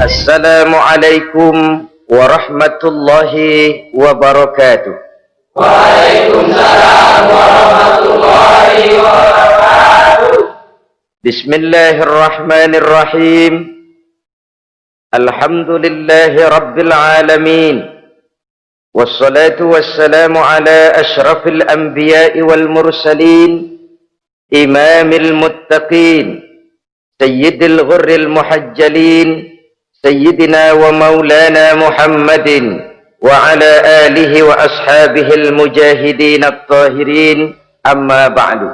Assalamualaikum warahmatullahi wabarakatuh. Waalaikumsalam warahmatullahi wabarakatuh. Bismillahirrahmanirrahim. Alhamdulillahi rabbil alamin. Wassalatu wassalamu ala ashrafil anbiya'i wal mursalin, imamil muttaqin, sayyidil ghurril muhajjalin, sayyidina wa maulana Muhammadin wa ala alihi wa ashabihil mujahidin at-tahirin, amma ba'du.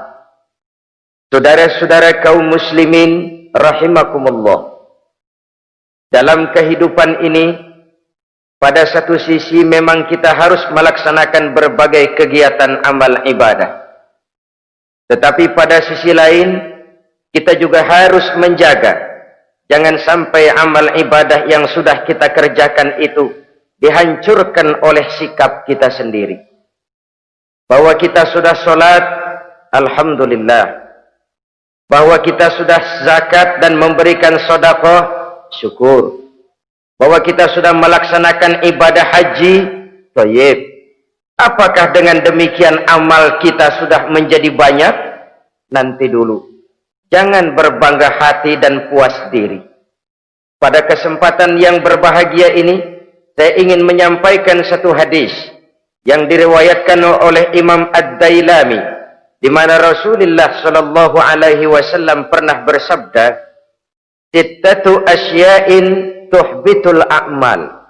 Saudara-saudara kaum muslimin rahimakumullah. Dalam kehidupan ini, pada satu sisi memang kita harus melaksanakan berbagai kegiatan amal ibadah. Tetapi pada sisi lain, kita juga harus menjaga jangan sampai amal ibadah yang sudah kita kerjakan itu dihancurkan oleh sikap kita sendiri. Bahwa kita sudah sholat, alhamdulillah. Bahwa kita sudah zakat dan memberikan sedekah, syukur. Bahwa kita sudah melaksanakan ibadah haji, thayyib. Apakah dengan demikian amal kita sudah menjadi banyak? Nanti dulu. Jangan berbangga hati dan puas diri. Pada kesempatan yang berbahagia ini, saya ingin menyampaikan satu hadis yang diriwayatkan oleh Imam Ad-Dailami, di mana Rasulullah sallallahu alaihi wasallam pernah bersabda, "Sittatu asya'in tuhbitul a'mal."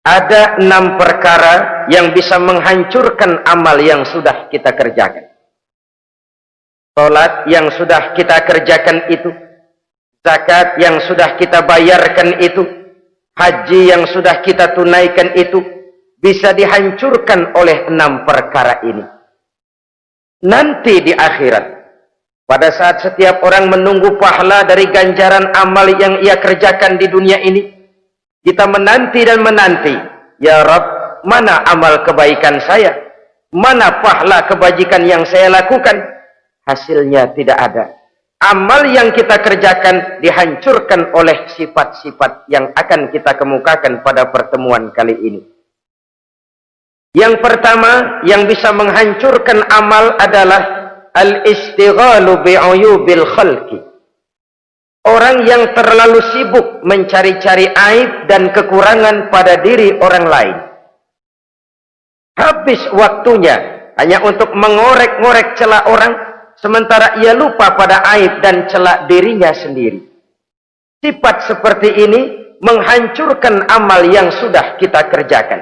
Ada 6 perkara yang bisa menghancurkan amal yang sudah kita kerjakan. Salat yang sudah kita kerjakan itu, zakat yang sudah kita bayarkan itu, haji yang sudah kita tunaikan itu, bisa dihancurkan oleh 6 perkara ini. Nanti di akhirat, pada saat setiap orang menunggu pahala dari ganjaran amal yang ia kerjakan di dunia ini, kita menanti dan menanti, ya Rabb, mana amal kebaikan saya? Mana pahala kebajikan yang saya lakukan? Hasilnya tidak ada. Amal yang kita kerjakan dihancurkan oleh sifat-sifat yang akan kita kemukakan pada pertemuan kali ini. Yang pertama yang bisa menghancurkan amal adalah al-istighalu bi'uyubil khalqi. Orang yang terlalu sibuk mencari-cari aib dan kekurangan pada diri orang lain. Habis waktunya hanya untuk mengorek-ngorek celah orang, sementara ia lupa pada aib dan celak dirinya sendiri. Sifat seperti ini menghancurkan amal yang sudah kita kerjakan.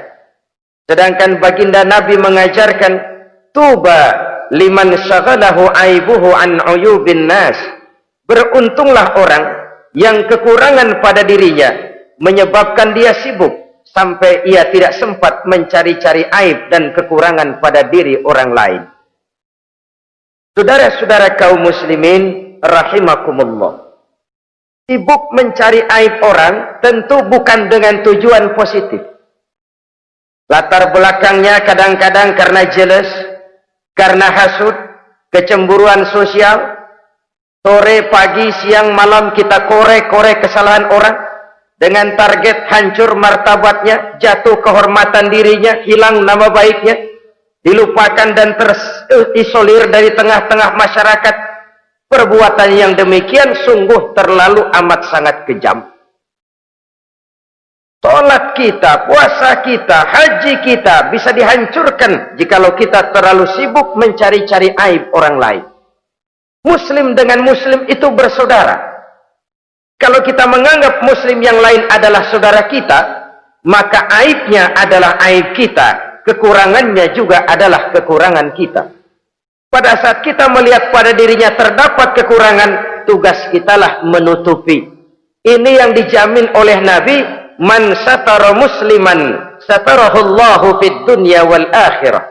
Sedangkan baginda Nabi mengajarkan, tuba liman syaghalahu aibuhu an uyubin nas. Beruntunglah orang yang kekurangan pada dirinya menyebabkan dia sibuk sampai ia tidak sempat mencari-cari aib dan kekurangan pada diri orang lain. Saudara-saudara kaum muslimin rahimakumullah. Sibuk mencari aib orang tentu bukan dengan tujuan positif. Latar belakangnya kadang-kadang karena jealous, karena hasud, kecemburuan sosial. Sore, pagi, siang, malam kita korek-korek kesalahan orang dengan target hancur martabatnya, jatuh kehormatan dirinya, hilang nama baiknya, dilupakan dan terisolir dari tengah-tengah masyarakat. Perbuatan yang demikian sungguh terlalu amat sangat kejam. Salat kita, puasa kita, haji kita bisa dihancurkan jikalau kita terlalu sibuk mencari-cari aib orang lain. Muslim dengan muslim itu bersaudara. Kalau kita menganggap muslim yang lain adalah saudara kita, maka aibnya adalah aib kita, kekurangannya juga adalah kekurangan kita. Pada saat kita melihat pada dirinya terdapat kekurangan, tugas kitalah menutupi. Ini yang dijamin oleh Nabi, man satara musliman satarahullahu fid dunya wal akhirah.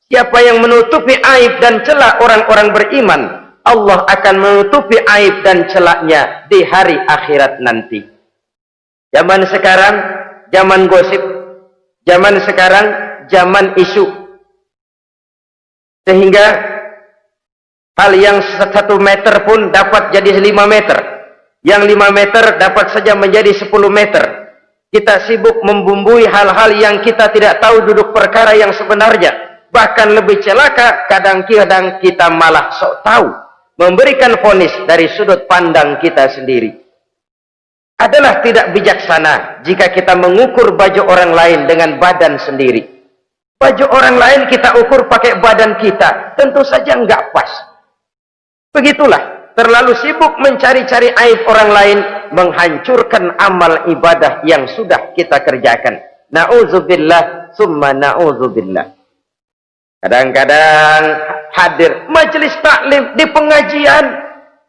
Siapa yang menutupi aib dan celah orang-orang beriman, Allah akan menutupi aib dan celaknya di hari akhirat nanti. Zaman sekarang, zaman gosip. Zaman sekarang, zaman isu. Sehingga hal yang 1 meter pun dapat jadi 5 meter. Yang 5 meter dapat saja menjadi 10 meter. Kita sibuk membumbui hal-hal yang kita tidak tahu duduk perkara yang sebenarnya. Bahkan lebih celaka, kadang-kadang kita malah sok tahu. Memberikan vonis dari sudut pandang kita sendiri. Adalah tidak bijaksana jika kita mengukur baju orang lain dengan badan sendiri. Baju orang lain kita ukur pakai badan kita, tentu saja enggak pas. Begitulah, terlalu sibuk mencari-cari aib orang lain, menghancurkan amal ibadah yang sudah kita kerjakan. Na'udzubillah, summa na'udzubillah. Kadang-kadang hadir majelis taklim di pengajian,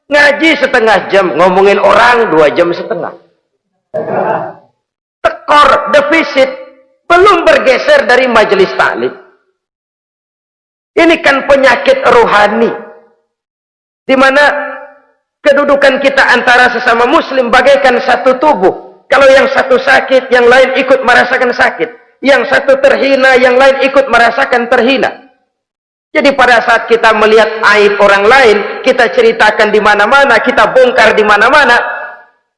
ngaji setengah jam, ngomongin orang 2 jam setengah. Tekor, defisit, belum bergeser dari majelis taklim. Ini kan penyakit rohani, di mana kedudukan kita antara sesama muslim bagaikan satu tubuh. Kalau yang satu sakit, yang lain ikut merasakan sakit. Yang satu terhina, yang lain ikut merasakan terhina. Jadi pada saat kita melihat aib orang lain, kita ceritakan di mana-mana, kita bongkar di mana-mana,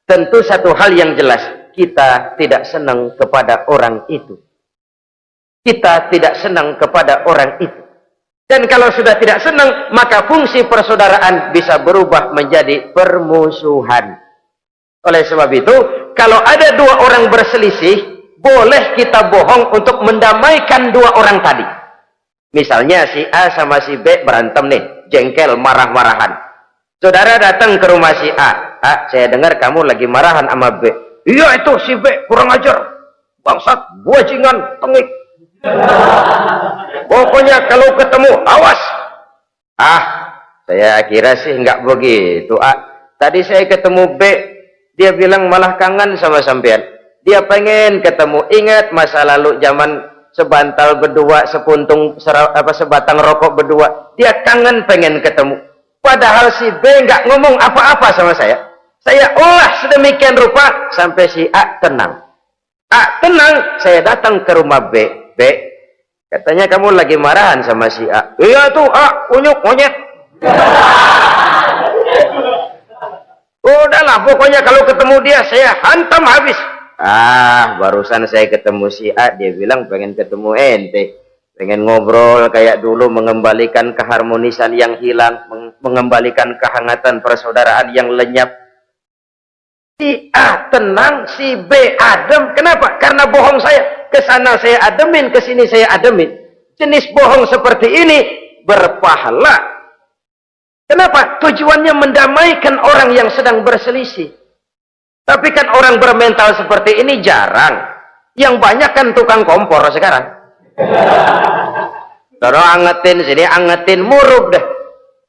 tentu satu hal yang jelas, kita tidak senang kepada orang itu. Kita tidak senang kepada orang itu. Dan kalau sudah tidak senang, maka fungsi persaudaraan bisa berubah menjadi permusuhan. Oleh sebab itu, kalau ada 2 orang berselisih, boleh kita bohong untuk mendamaikan 2 orang tadi. Misalnya si A sama si B berantem nih, jengkel, marah-marahan. Saudara datang ke rumah si A. A, saya dengar kamu lagi marahan sama B. Iya itu si B, kurang ajar. Bangsat, bajingan, tengik. Pokoknya kalau ketemu, awas. Ah, saya kira sih nggak begitu. A, tadi saya ketemu B, dia bilang malah kangen sama sampean. Dia pengen ketemu, ingat masa lalu zaman sebantal berdua, sebatang rokok berdua. Dia kangen pengen ketemu. Padahal si B nggak ngomong apa-apa sama saya. Saya olah sedemikian rupa sampai si A tenang. A tenang, saya datang ke rumah B. B, katanya kamu lagi marahan sama si A. Iya tuh A, unyuk monyet. Udahlah, pokoknya kalau ketemu dia saya hantam habis. Ah, barusan saya ketemu si A, dia bilang pengen ketemu ente, pengen ngobrol kayak dulu, mengembalikan keharmonisan yang hilang, mengembalikan kehangatan persaudaraan yang lenyap. Si A tenang, si B adem. Kenapa? Karena bohong saya. Kesana saya ademin, kesini saya ademin. Jenis bohong seperti ini berpahala. Kenapa? Tujuannya mendamaikan orang yang sedang berselisih. Tapi kan orang bermental seperti ini jarang. Yang banyak kan tukang kompor sekarang. Taruh angetin sini, angetin, murub deh.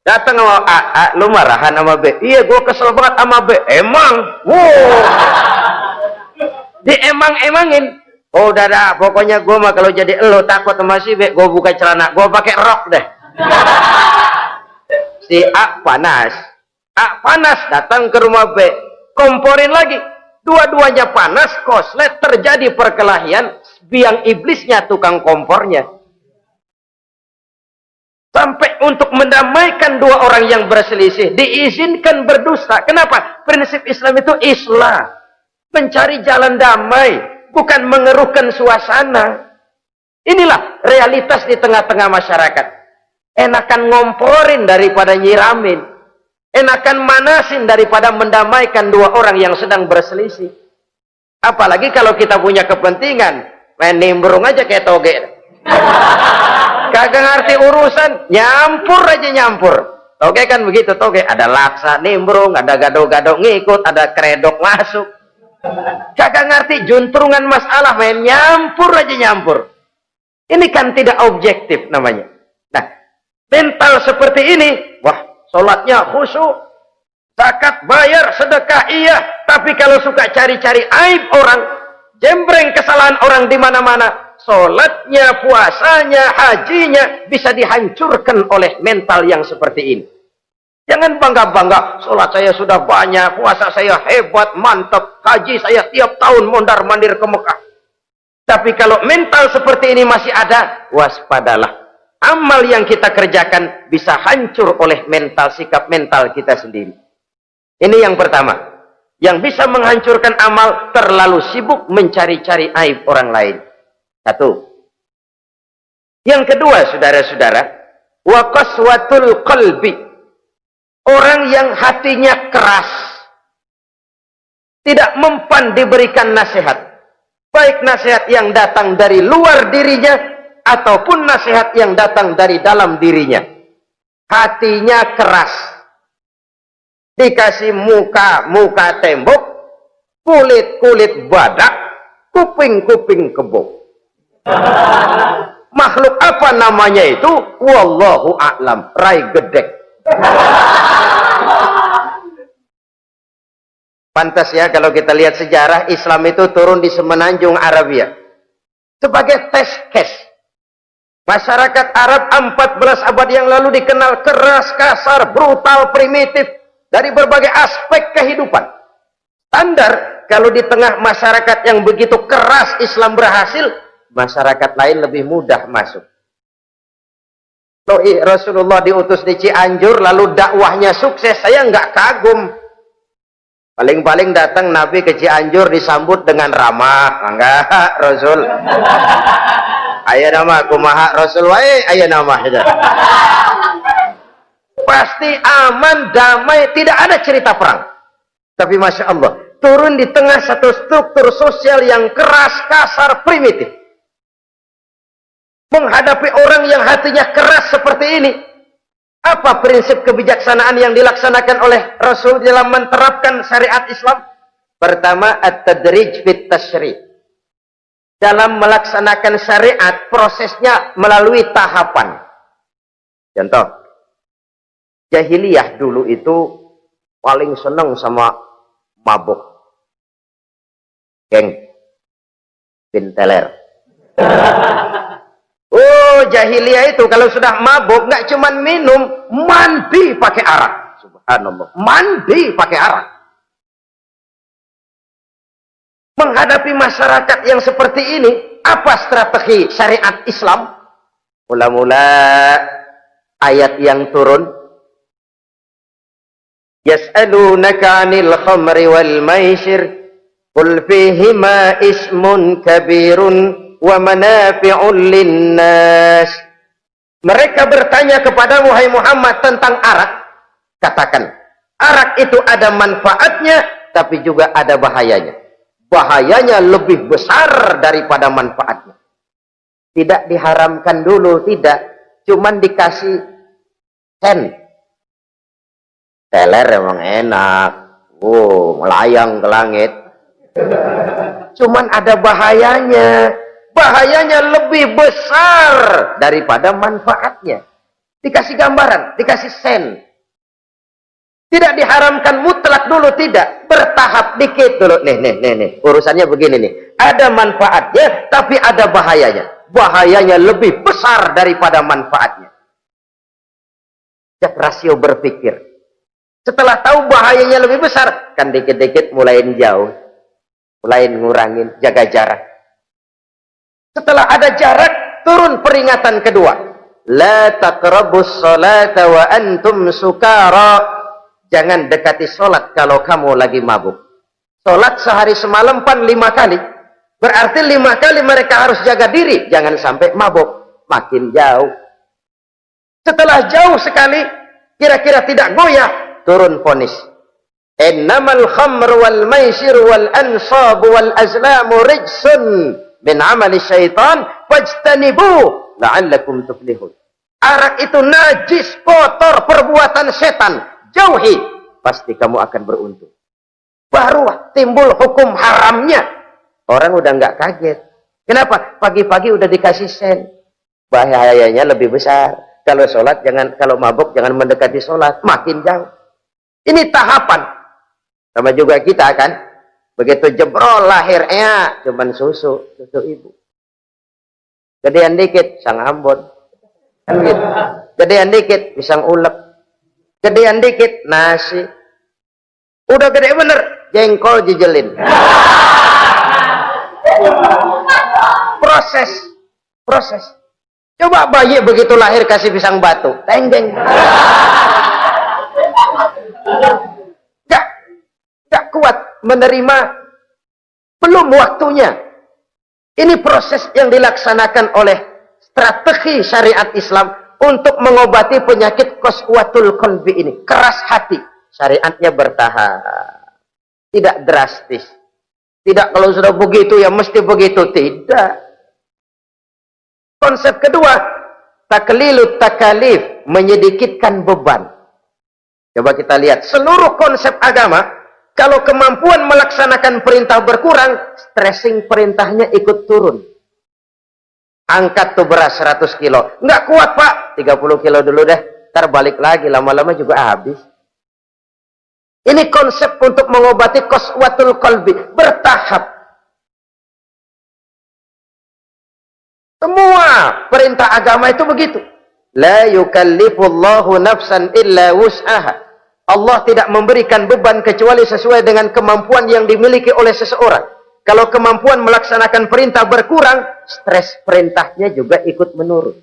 Datang sama A, lu marahan sama B. Iya, gue kesel banget sama B. Emang? Wow. Diemang-emangin. Oh, udah dah, pokoknya gue mah kalau jadi elo takut sama si B, gue buka celana, gue pakai rok deh. Si A panas. A panas, datang ke rumah B. Komporin lagi, dua-duanya panas, koslet, terjadi perkelahian, biang iblisnya tukang kompornya. Sampai untuk mendamaikan 2 orang yang berselisih, diizinkan berdusta. Kenapa? Prinsip Islam itu islah, mencari jalan damai, bukan mengeruhkan suasana. Inilah realitas di tengah-tengah masyarakat. Enakan ngomporin daripada nyiramin. Enakan manasin daripada mendamaikan 2 orang yang sedang berselisih. Apalagi kalau kita punya kepentingan, main nimbrung aja kayak toge. Kagak ngerti urusan, nyampur aja nyampur. Toge kan begitu, toge ada laksa nimbrung, ada gado-gado ngikut, ada kredok masuk. Kagak ngerti juntrungan masalah, main nyampur aja nyampur. Ini kan tidak objektif namanya. Nah, mental seperti ini, wah, sholatnya khusyuk, zakat bayar, sedekah iya, tapi kalau suka cari-cari aib orang, jembreng kesalahan orang di mana-mana, sholatnya, puasanya, hajinya bisa dihancurkan oleh mental yang seperti ini. Jangan bangga-bangga, sholat saya sudah banyak, puasa saya hebat, mantap, haji saya tiap tahun mondar-mandir ke Mekah. Tapi kalau mental seperti ini masih ada, waspadalah. Amal yang kita kerjakan bisa hancur oleh mental, sikap mental kita sendiri. Ini yang pertama. Yang bisa menghancurkan amal terlalu sibuk mencari-cari aib orang lain. Satu. Yang kedua, saudara-saudara, wa qaswatul qalbi. Orang yang hatinya keras, tidak mempan diberikan nasihat. Baik nasihat yang datang dari luar dirinya ataupun nasihat yang datang dari dalam dirinya. Hatinya keras. Dikasih muka tembok, kulit badak, kuping kebo. Makhluk apa namanya itu? Wallahu a'lam. Rai gedek. Pantas ya kalau kita lihat sejarah, Islam itu turun di semenanjung Arabia sebagai tes case. Masyarakat Arab 14 abad yang lalu dikenal keras, kasar, brutal, primitif dari berbagai aspek kehidupan. Standar kalau di tengah masyarakat yang begitu keras Islam berhasil, masyarakat lain lebih mudah masuk. Rasulullah diutus di Cianjur lalu dakwahnya sukses, saya nggak kagum. Paling-paling datang Nabi ke Cianjur disambut dengan ramah. Enggak, Rasul. Ayah nama kumaha Rasul wae, ayah nama saja. Pasti aman, damai, tidak ada cerita perang. Tapi Masya Allah, turun di tengah satu struktur sosial yang keras, kasar, primitif. Menghadapi orang yang hatinya keras seperti ini, apa prinsip kebijaksanaan yang dilaksanakan oleh Rasul dalam menerapkan syariat Islam? Pertama, at-tadrij fit tasyri'. Dalam melaksanakan syariat, prosesnya melalui tahapan. Contoh, jahiliyah dulu itu paling senang sama mabuk. Geng. Pinteler. Oh, jahiliyah itu kalau sudah mabuk nggak cuman minum, mandi pakai arak. Subhanallah, mandi pakai arak. Menghadapi masyarakat yang seperti ini, apa strategi syariat Islam? Mula-mula ayat yang turun, yas'alunaka 'anil khamri wal maisir qul fihima ismun kabirun wa manafi'un linnas. Mereka bertanya kepada Muhammad tentang arak. Katakan, arak itu ada manfaatnya tapi juga ada bahayanya. Bahayanya lebih besar daripada manfaatnya. Tidak diharamkan dulu, tidak. Cuman dikasih sen. Teler emang enak. Melayang ke langit. Cuman ada bahayanya. Bahayanya lebih besar daripada manfaatnya. Dikasih gambaran, dikasih sen. Tidak diharamkan mutlak dulu, tidak. Bertahap dikit dulu. Nih. Urusannya begini nih. Ada manfaatnya, tapi ada bahayanya. Bahayanya lebih besar daripada manfaatnya. Jak rasio berpikir. Setelah tahu bahayanya lebih besar, kan dikit-dikit mulain jauh. Mulain ngurangin, jaga jarak. Setelah ada jarak, turun peringatan kedua. La taqrabus salata wa antum sukara. Jangan dekati sholat kalau kamu lagi mabuk. Sholat sehari semalam 5 kali. Berarti 5 kali mereka harus jaga diri. Jangan sampai mabuk. Makin jauh. Setelah jauh sekali, kira-kira tidak goyah, turun vonis. Innamal khamr wal maisir wal ansab wal azlamu rijsun min amali syaitan fajtanibu la'allakum tuflihun. Arak itu najis, kotor, perbuatan setan. Jauhi, pasti kamu akan beruntung. Baru timbul hukum haramnya. Orang udah nggak kaget. Kenapa? Pagi-pagi udah dikasih sen. Bahayanya lebih besar. Kalau sholat jangan, kalau mabuk jangan mendekati sholat. Makin jauh. Ini tahapan. Sama juga kita kan. Begitu jebrol lahirnya cuman susu ibu. Gedean dikit sang Ambon. Kan gitu. Gedean dikit pisang ulek. Gedean dikit nasi. Udah gede bener jengkol jijelin. Proses. Coba bayi begitu lahir kasih pisang batu, teng-teng. Gak kuat. menerima, belum waktunya. Ini proses yang dilaksanakan oleh strategi syariat Islam untuk mengobati penyakit qaswatul qalbi ini, keras hati. Syariatnya bertahap, tidak drastis. Tidak kalau sudah begitu ya mesti begitu, tidak. Konsep kedua, taklilut takalif, menyedikitkan beban. Coba kita lihat, seluruh konsep agama, kalau kemampuan melaksanakan perintah berkurang, stressing perintahnya ikut turun. Angkat tuh beras 100 kilo. Nggak kuat pak, 30 kilo dulu deh. Ntar balik lagi, lama-lama juga habis. Ini konsep untuk mengobati qaswatul qalbi, bertahap. Semua perintah agama itu begitu. La yukallifullahu nafsan illa wus'aha. Allah tidak memberikan beban kecuali sesuai dengan kemampuan yang dimiliki oleh seseorang. Kalau kemampuan melaksanakan perintah berkurang, stres perintahnya juga ikut menurun.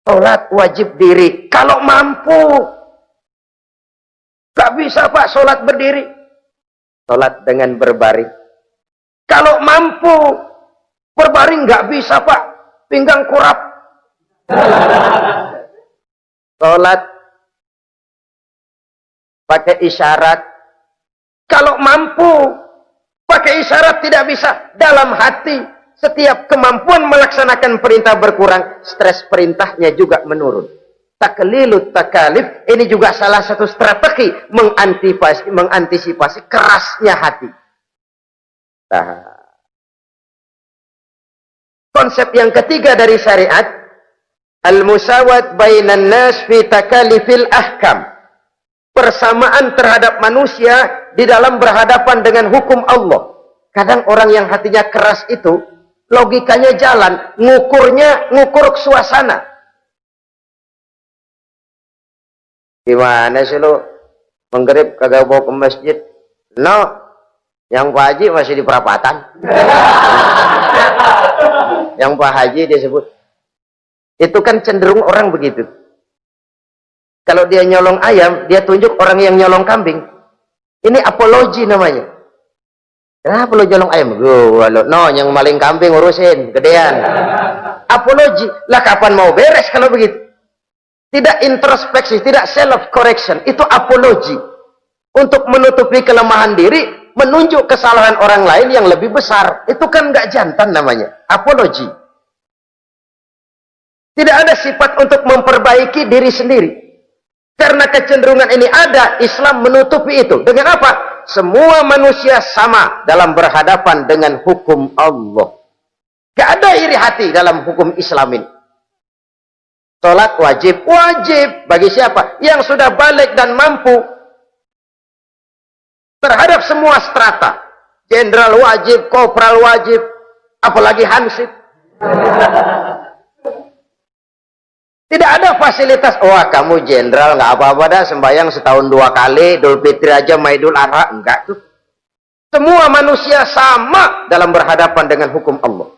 Salat wajib diri kalau mampu. Gak bisa pak salat berdiri. Salat dengan berbaring. Kalau mampu berbaring gak bisa pak, pinggang kurap. Salat pakai isyarat. Kalau mampu pakai isyarat tidak bisa. Dalam hati setiap kemampuan melaksanakan perintah berkurang, stres perintahnya juga menurun. Taklilut takalif ini juga salah satu strategi mengantisipasi kerasnya hati. Nah, konsep yang ketiga dari syariat, al-musawat bainan nas fi takalifil ahkam. Persamaan terhadap manusia di dalam berhadapan dengan hukum Allah. Kadang orang yang hatinya keras itu, logikanya jalan, ngukur suasana. Gimana sih lu menggerib kagak bawa ke masjid? No, yang Pak Haji masih di perapatan. Yang Pak Haji disebut. Itu kan cenderung orang begitu. Kalau dia nyolong ayam, dia tunjuk orang yang nyolong kambing. Ini apologi namanya. Kenapa lu nyolong ayam? No, yang maling kambing urusin, gedean. Apologi. Lah kapan mau beres kalau begitu? Tidak introspeksi, tidak self correction, itu apologi. Untuk menutupi kelemahan diri, menunjuk kesalahan orang lain yang lebih besar. Itu kan nggak jantan namanya, apologi. Tidak ada sifat untuk memperbaiki diri sendiri. Karena kecenderungan ini ada, Islam menutupi itu. Dengan apa? Semua manusia sama dalam berhadapan dengan hukum Allah. Gak ada iri hati dalam hukum Islam ini. Salat wajib, wajib bagi siapa? Yang sudah balik dan mampu terhadap semua strata. Jenderal wajib, kopral wajib, apalagi hansip. Tidak ada fasilitas. Wah kamu jenderal nggak apa-apa dah, sembahyang setahun 2 kali, Idul Fitri aja, Maidul Adha, enggak tuh. Semua manusia sama dalam berhadapan dengan hukum Allah.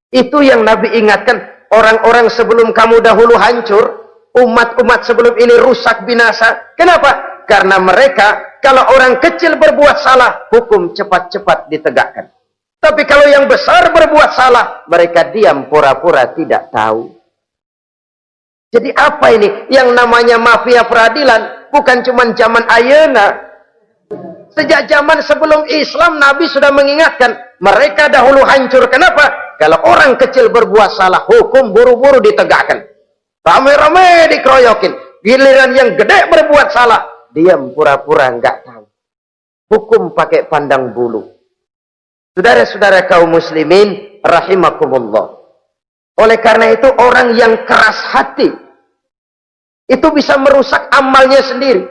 Itu yang Nabi ingatkan. Orang-orang sebelum kamu dahulu hancur, umat-umat sebelum ini rusak binasa. Kenapa? Karena mereka, kalau orang kecil berbuat salah, hukum cepat-cepat ditegakkan. Tapi kalau yang besar berbuat salah, mereka diam pura-pura tidak tahu. Jadi apa ini? Yang namanya mafia peradilan, bukan cuma zaman ayeuna. Sejak zaman sebelum Islam, Nabi sudah mengingatkan, mereka dahulu hancur. Kenapa? Kalau orang kecil berbuat salah, hukum buru-buru ditegakkan. Rame-rame dikeroyokin. Giliran yang gede berbuat salah, diam pura-pura nggak tahu. Hukum pakai pandang bulu. Saudara-saudara kaum muslimin, rahimakumullah. Oleh karena itu, orang yang keras hati, itu bisa merusak amalnya sendiri.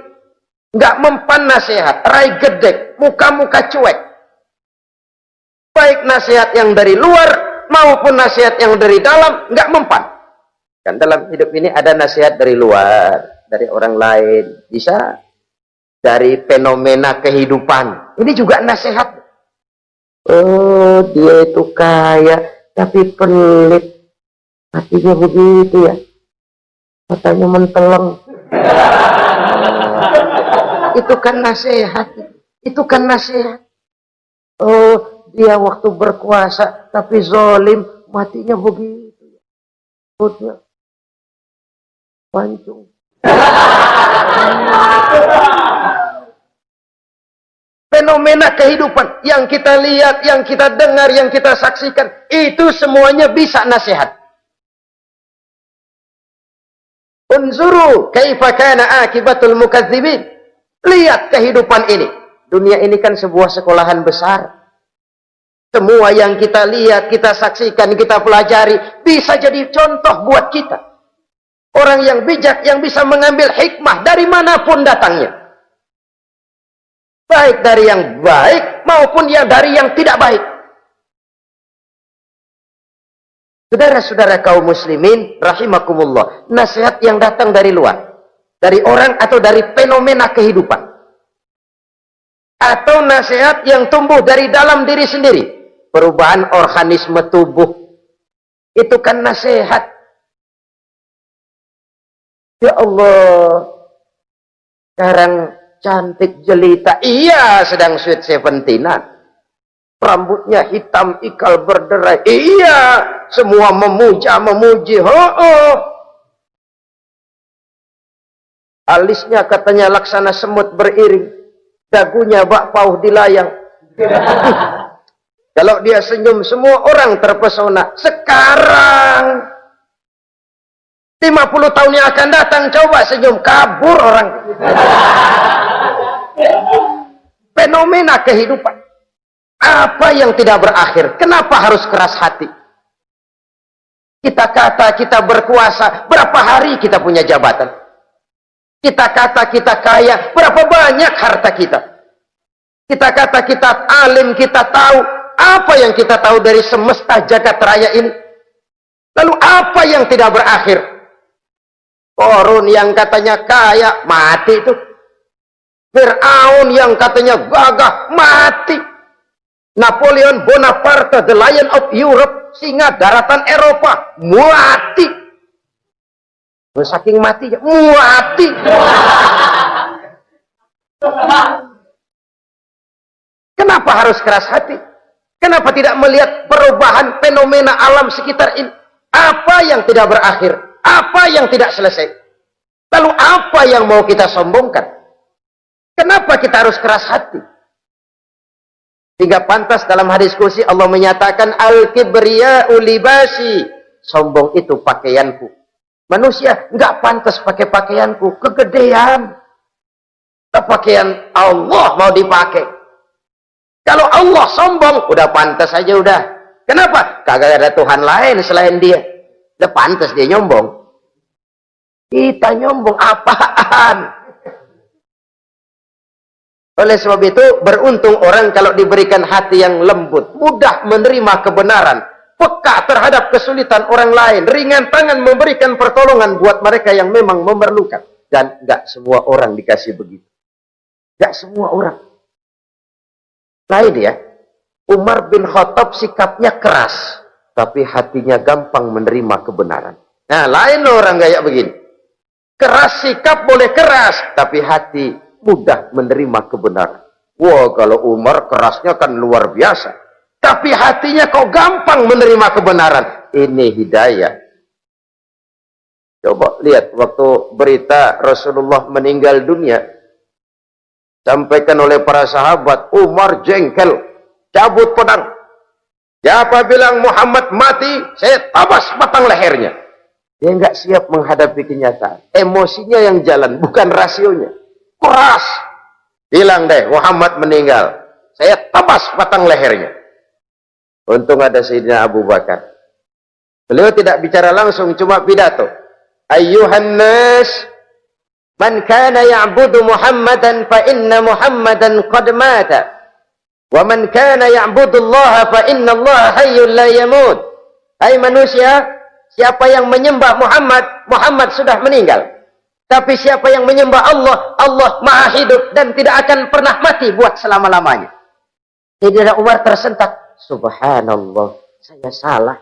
Nggak mempan nasihat, rai gedek, muka-muka cuek. Baik nasihat yang dari luar, maupun nasihat yang dari dalam, nggak mempan. Kan dalam hidup ini ada nasihat dari luar, dari orang lain, bisa dari fenomena kehidupan. Ini juga nasihat. Oh, dia itu kaya, tapi pelit. Hatinya begitu ya. Matanya menteleng. Itu kan nasihat. Itu kan nasihat. Oh, dia waktu berkuasa tapi zalim, matinya begitu. Perutnya pancung. Fenomena kehidupan yang kita lihat, yang kita dengar, yang kita saksikan, itu semuanya bisa nasihat. Unzuru kaifa kana akibatul mukadzibin. Lihat kehidupan ini. Dunia ini kan sebuah sekolahan besar. Semua yang kita lihat, kita saksikan, kita pelajari, bisa jadi contoh buat kita. Orang yang bijak, yang bisa mengambil hikmah dari manapun datangnya. Baik dari yang baik, maupun dari yang tidak baik. Saudara-saudara kaum muslimin, rahimakumullah. Nasihat yang datang dari luar. Dari orang atau dari fenomena kehidupan. Atau nasihat yang tumbuh dari dalam diri sendiri. Perubahan organisme tubuh. Itu kan nasihat. Ya Allah. Sekarang cantik jelita. Iya, sedang sweet 17-an. Rambutnya hitam, ikal berderai. Iya, semua memuji. Alisnya katanya laksana semut beriring. Dagunya bak pauh dilayang. Kalau dia senyum, semua orang terpesona. Sekarang 50 tahun yang akan datang, coba senyum, kabur orang. Fenomena kehidupan. Apa yang tidak berakhir? Kenapa harus keras hati? Kita kata kita berkuasa, berapa hari kita punya jabatan? Kita kata kita kaya, berapa banyak harta kita? Kita kata kita alim, kita tahu. Apa yang kita tahu dari semesta jagat raya ini? Lalu apa yang tidak berakhir? Korun yang katanya kaya, mati itu. Fir'aun yang katanya gagah, mati. Napoleon Bonaparte, the Lion of Europe, singa daratan Eropa, mati. Saking matinya, mati. Kenapa harus keras hati? Kenapa tidak melihat perubahan fenomena alam sekitar ini? Apa yang tidak berakhir? Apa yang tidak selesai? Lalu apa yang mau kita sombongkan? Kenapa kita harus keras hati? Hingga pantas dalam hadis kursi Allah menyatakan al-kibriya'u libasi. Sombong itu pakaianku. Manusia enggak pantas pakai pakaianku, kegedean. Pakaian Allah mau dipakai. Kalau Allah sombong, udah pantas aja udah. Kenapa? Kagak ada Tuhan lain selain dia. Udah pantas dia nyombong. Kita nyombong apaan? Oleh sebab itu, beruntung orang kalau diberikan hati yang lembut, mudah menerima kebenaran, peka terhadap kesulitan orang lain, ringan tangan memberikan pertolongan buat mereka yang memang memerlukan. Dan enggak semua orang dikasih begitu. Enggak semua orang. Lain ya, Umar bin Khattab sikapnya keras, tapi hatinya gampang menerima kebenaran. Nah, lain orang kayak begini. Keras sikap boleh keras, tapi hati mudah menerima kebenaran. Wah, kalau Umar kerasnya kan luar biasa. Tapi hatinya kok gampang menerima kebenaran. Ini hidayah. Coba lihat waktu berita Rasulullah meninggal dunia. Sampaikan oleh para sahabat, Umar jengkel. Cabut pedang. Siapa bilang Muhammad mati, saya tabas batang lehernya. Dia nggak siap menghadapi kenyataan. Emosinya yang jalan, bukan rasionya. Keras. Bilang deh, Muhammad meninggal. Saya tabas batang lehernya. Untung ada Sayyidina Abu Bakar. Beliau tidak bicara langsung, cuma pidato. Ayyuhan nas, man kana ya'budu Muhammadan fa inna Muhammadan qad mata. Wa man kana ya'budu Allah fa inna Allah hayyul la yamut. Hai manusia, siapa yang menyembah Muhammad, Muhammad sudah meninggal. Tapi siapa yang menyembah Allah, Allah maha hidup dan tidak akan pernah mati buat selama-lamanya. Sayyidina Umar tersentak. Subhanallah, saya salah.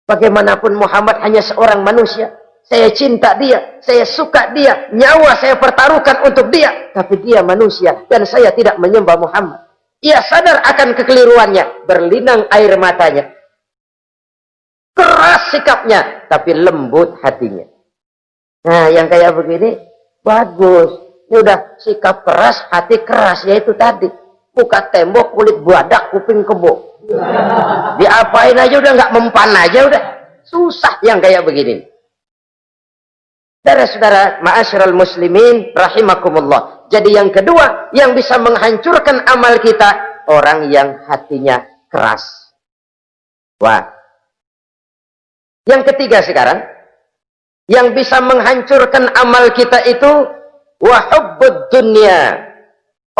Bagaimanapun Muhammad hanya seorang manusia. saya cinta dia, saya suka dia, nyawa saya pertaruhkan untuk dia, tapi dia manusia dan saya tidak menyembah Muhammad. Ia sadar akan kekeliruannya, berlinang air matanya. Keras sikapnya, tapi lembut hatinya. Nah, yang kayak begini bagus. Ini udah sikap keras, hati keras, yaitu tadi. Muka tembok, kulit badak, kuping kebo. Diapain aja udah nggak mempan aja udah. Susah yang kayak begini. Saudara-saudara, ma'asyiral muslimin rahimakumullah. Jadi yang kedua yang bisa menghancurkan amal kita, orang yang hatinya keras. Wah. Yang ketiga sekarang, yang bisa menghancurkan amal kita itu wa hubbud dunya.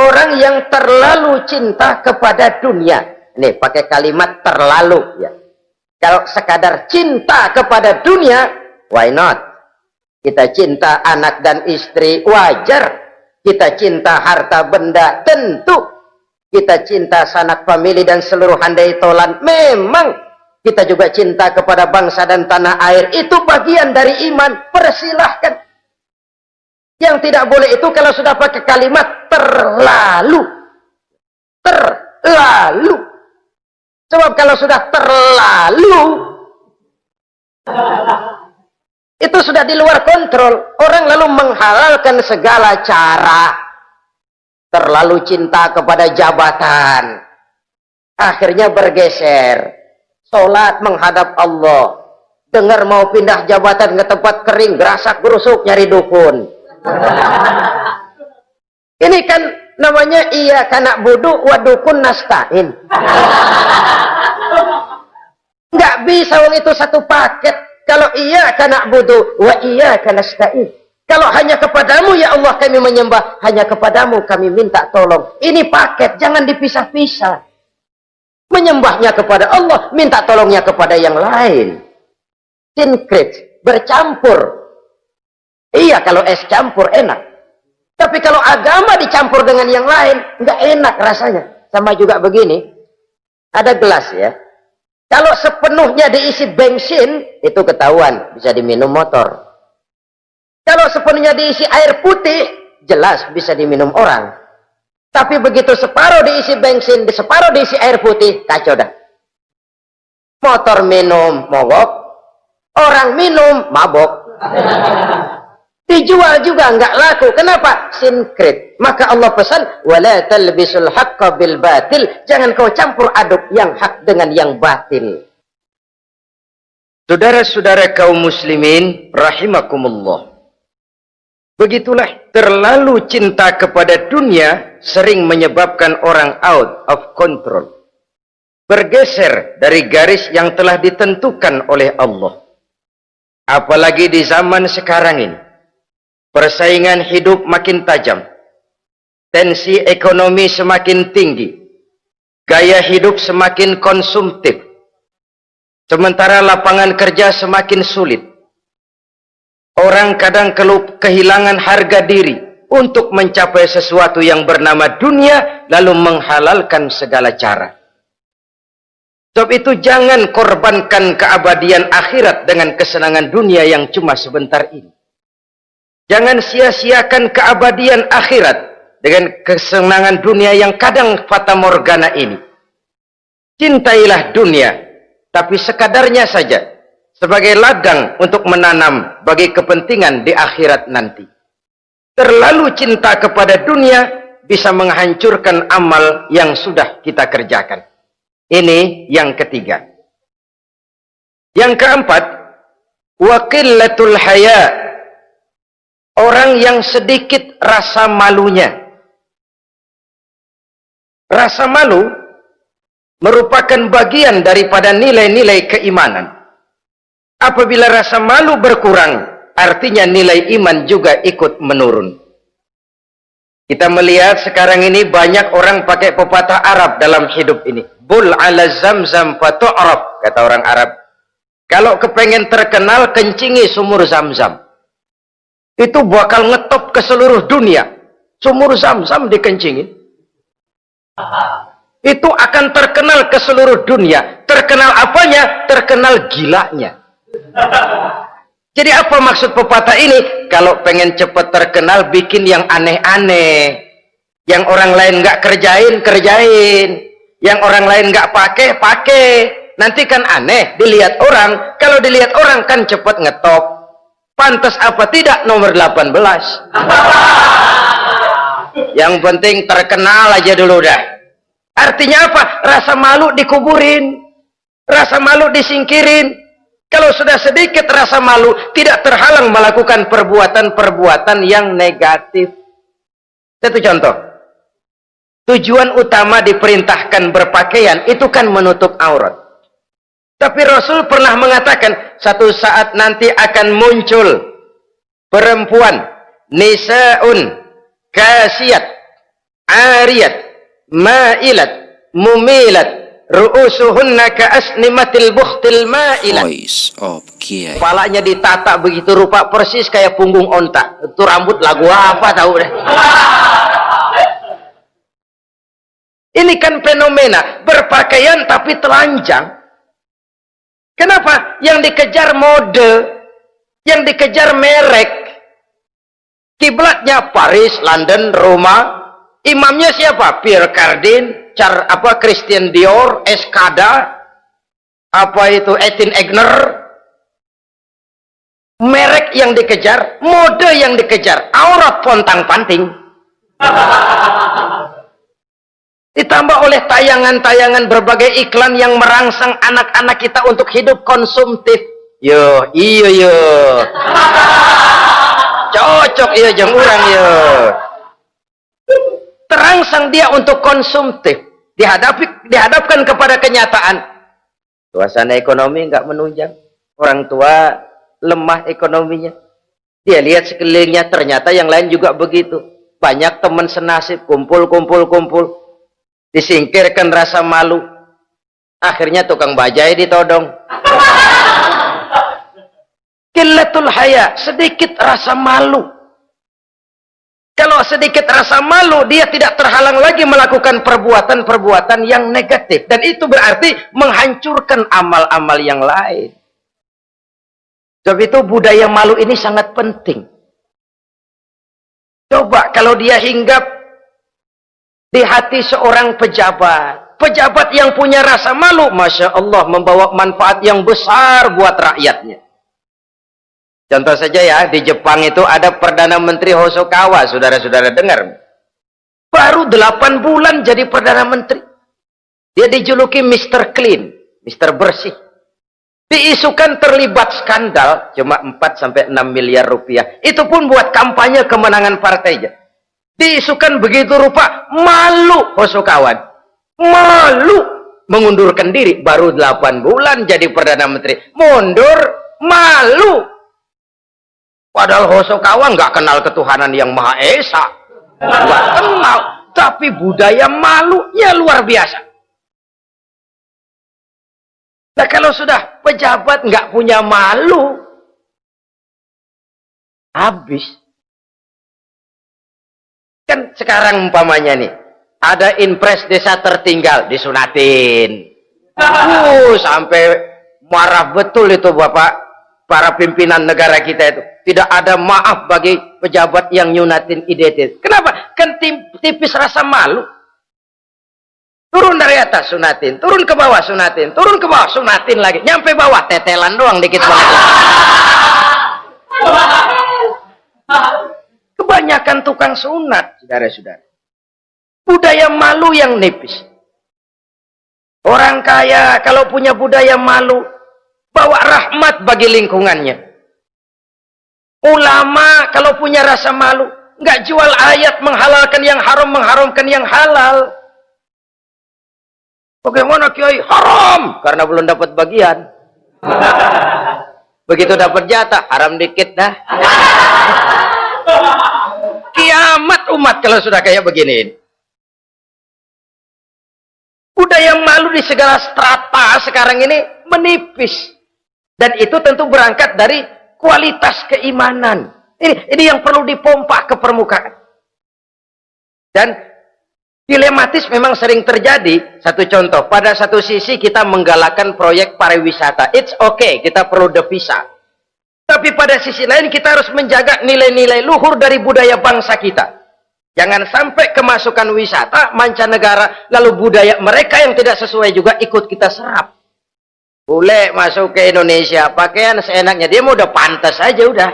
Orang yang terlalu cinta kepada dunia. Nih, pakai kalimat terlalu ya. Kalau sekadar cinta kepada dunia, why not? Kita cinta anak dan istri, wajar. Kita cinta harta benda, tentu. Kita cinta sanak famili dan seluruh handai tolan, memang. Kita juga cinta kepada bangsa dan tanah air, itu bagian dari iman, persilahkan. Yang tidak boleh itu kalau sudah pakai kalimat terlalu. Terlalu. Sebab kalau sudah terlalu, itu sudah di luar kontrol. Orang lalu menghalalkan segala cara. Terlalu cinta kepada jabatan. Akhirnya bergeser. Sholat menghadap Allah. Dengar mau pindah jabatan ke tempat kering, gerasak gerusuk nyari dukun. Ini kan namanya iya kanak budu wa dukun nasta'in. Nggak bisa wong itu satu paket. Kalau iya kanak budu wa iya kanasta'in. Kalau hanya kepadamu ya Allah kami menyembah, hanya kepadamu kami minta tolong. Ini paket, jangan dipisah-pisah. Menyembahnya kepada Allah, minta tolongnya kepada yang lain. Sinkret, bercampur. Iya, kalau es campur enak. Tapi kalau agama dicampur dengan yang lain, nggak enak rasanya. Sama juga begini, ada gelas ya. Kalau sepenuhnya diisi bensin, itu ketahuan, bisa diminum motor. Kalau sepenuhnya diisi air putih, jelas bisa diminum orang. Tapi begitu separuh diisi bensin, separuh diisi air putih, kacau dah. Motor minum, mogok. Orang minum, mabok. Dijual juga nggak laku. Kenapa? Sinkret. Maka Allah pesan, wala talbisul haqqa bil batil. Jangan kau campur aduk yang hak dengan yang batil. Saudara-saudara kaum muslimin rahimakumullah. Begitulah terlalu cinta kepada dunia sering menyebabkan orang out of control. Bergeser dari garis yang telah ditentukan oleh Allah. Apalagi di zaman sekarang ini. Persaingan hidup makin tajam. Tensi ekonomi semakin tinggi. Gaya hidup semakin konsumtif. Sementara lapangan kerja semakin sulit. Orang kadang kehilangan harga diri untuk mencapai sesuatu yang bernama dunia, lalu menghalalkan segala cara. Sebab itu jangan korbankan keabadian akhirat dengan kesenangan dunia yang cuma sebentar ini. Jangan sia-siakan keabadian akhirat dengan kesenangan dunia yang kadang fata morgana ini. Cintailah dunia, tapi sekadarnya saja. Sebagai ladang untuk menanam bagi kepentingan di akhirat nanti. Terlalu cinta kepada dunia bisa menghancurkan amal yang sudah kita kerjakan. Ini yang ketiga. Yang keempat, wa qillatul haya. Orang yang sedikit rasa malunya. Rasa malu merupakan bagian daripada nilai-nilai keimanan. Apabila rasa malu berkurang, artinya nilai iman juga ikut menurun. Kita melihat sekarang ini banyak orang pakai pepatah Arab dalam hidup ini. Bul ala zamzam fatu'raf, kata orang Arab. Kalau kepengen terkenal, kencingi sumur Zamzam. Itu bakal ngetop ke seluruh dunia. Sumur Zamzam dikencingi. Itu akan terkenal ke seluruh dunia. Terkenal apanya? Terkenal gilanya. Jadi apa maksud pepatah ini? Kalau pengen cepat terkenal, bikin yang aneh-aneh. Yang orang lain nggak kerjain, kerjain. Yang orang lain nggak pakai, pakai. Nanti kan aneh, dilihat orang. Kalau dilihat orang kan cepat ngetop. Pantas apa tidak nomor 18. Yang penting terkenal aja dulu dah. Artinya apa? Rasa malu dikuburin. Rasa malu disingkirin. Kalau sudah sedikit rasa malu, tidak terhalang melakukan perbuatan-perbuatan yang negatif. Satu contoh. Tujuan utama diperintahkan berpakaian itu kan menutup aurat. Tapi Rasul pernah mengatakan, satu saat nanti akan muncul perempuan, nisaun, kasiyat, ariyat, ma'ilat, mumilat, ru'usuhunna ka'asnimatil bukhtil ma'ilat. Voice of Kiai. Kepalanya ditata begitu rupa persis kayak punggung onta. Itu rambut lagu apa tahu deh. Ini kan fenomena berpakaian tapi telanjang. Kenapa? Yang dikejar mode, yang dikejar merek. Kiblatnya Paris, London, Roma. Imamnya siapa? Pierre Cardin, Christian Dior, Escada, apa itu Etienne Egner. Merek yang dikejar, mode yang dikejar, aurat pontang-panting. Ditambah oleh tayangan-tayangan berbagai iklan yang merangsang anak-anak kita untuk hidup konsumtif. Yo, iya yo. Cocok iya jeung urang yo. Terangsang dia untuk konsumtif. Dihadapkan kepada kenyataan. Suasana ekonomi nggak menunjang. Orang tua lemah ekonominya. Dia lihat sekelilingnya, ternyata yang lain juga begitu. Banyak teman senasib, kumpul. Disingkirkan rasa malu. Akhirnya tukang bajai ditodong. Qillatul haya, sedikit rasa malu. Kalau sedikit rasa malu, dia tidak terhalang lagi melakukan perbuatan-perbuatan yang negatif. Dan itu berarti menghancurkan amal-amal yang lain. Sebab itu budaya malu ini sangat penting. Coba kalau dia hinggap di hati seorang pejabat. Pejabat yang punya rasa malu, Masya Allah, membawa manfaat yang besar buat rakyatnya. Contoh saja ya, di Jepang itu ada Perdana Menteri Hosokawa, saudara-saudara dengar. Baru 8 bulan jadi Perdana Menteri. Dia dijuluki Mr. Clean, Mr. Bersih. Diisukan terlibat skandal, cuma 4-6 miliar rupiah. Itu pun buat kampanye kemenangan partainya. Diisukan begitu rupa, malu Hosokawan. Malu mengundurkan diri, baru 8 bulan jadi Perdana Menteri. Mundur, malu. Padahal Hosokawa nggak kenal ketuhanan yang Maha Esa. Nggak kenal. Tapi budaya malunya luar biasa. Nah kalau sudah pejabat nggak punya malu, habis. Kan sekarang umpamanya nih, ada impres desa tertinggal, disunatin. Sampai marah betul itu Bapak, para pimpinan negara kita itu. Tidak ada maaf bagi pejabat yang nyunatin IDT. Kenapa? Kan tipis rasa malu. Turun dari atas sunatin, turun ke bawah sunatin, turun ke bawah sunatin lagi. Nyampe bawah tetelan doang dikit banget. Kebanyakan tukang sunat, saudara-saudara. Budaya malu yang nipis. Orang kaya kalau punya budaya malu, bawa rahmat bagi lingkungannya. Ulama kalau punya rasa malu, nggak jual ayat menghalalkan yang haram, mengharamkan yang halal. Bagaimana Kiai? Haram karena belum dapat bagian. Begitu dapat jatah, haram dikit dah. Kiamat umat kalau sudah kayak begini. Budaya malu di segala strata sekarang ini menipis. Dan itu tentu berangkat dari kualitas keimanan. Ini yang perlu dipompa ke permukaan. Dan dilematis memang sering terjadi. Satu contoh, pada satu sisi kita menggalakkan proyek pariwisata. It's okay, kita perlu devisa. Tapi pada sisi lain kita harus menjaga nilai-nilai luhur dari budaya bangsa kita. Jangan sampai kemasukan wisata mancanegara, lalu budaya mereka yang tidak sesuai juga ikut kita serap. Bule masuk ke Indonesia, pakaian seenaknya, dia mau udah pantas aja udah.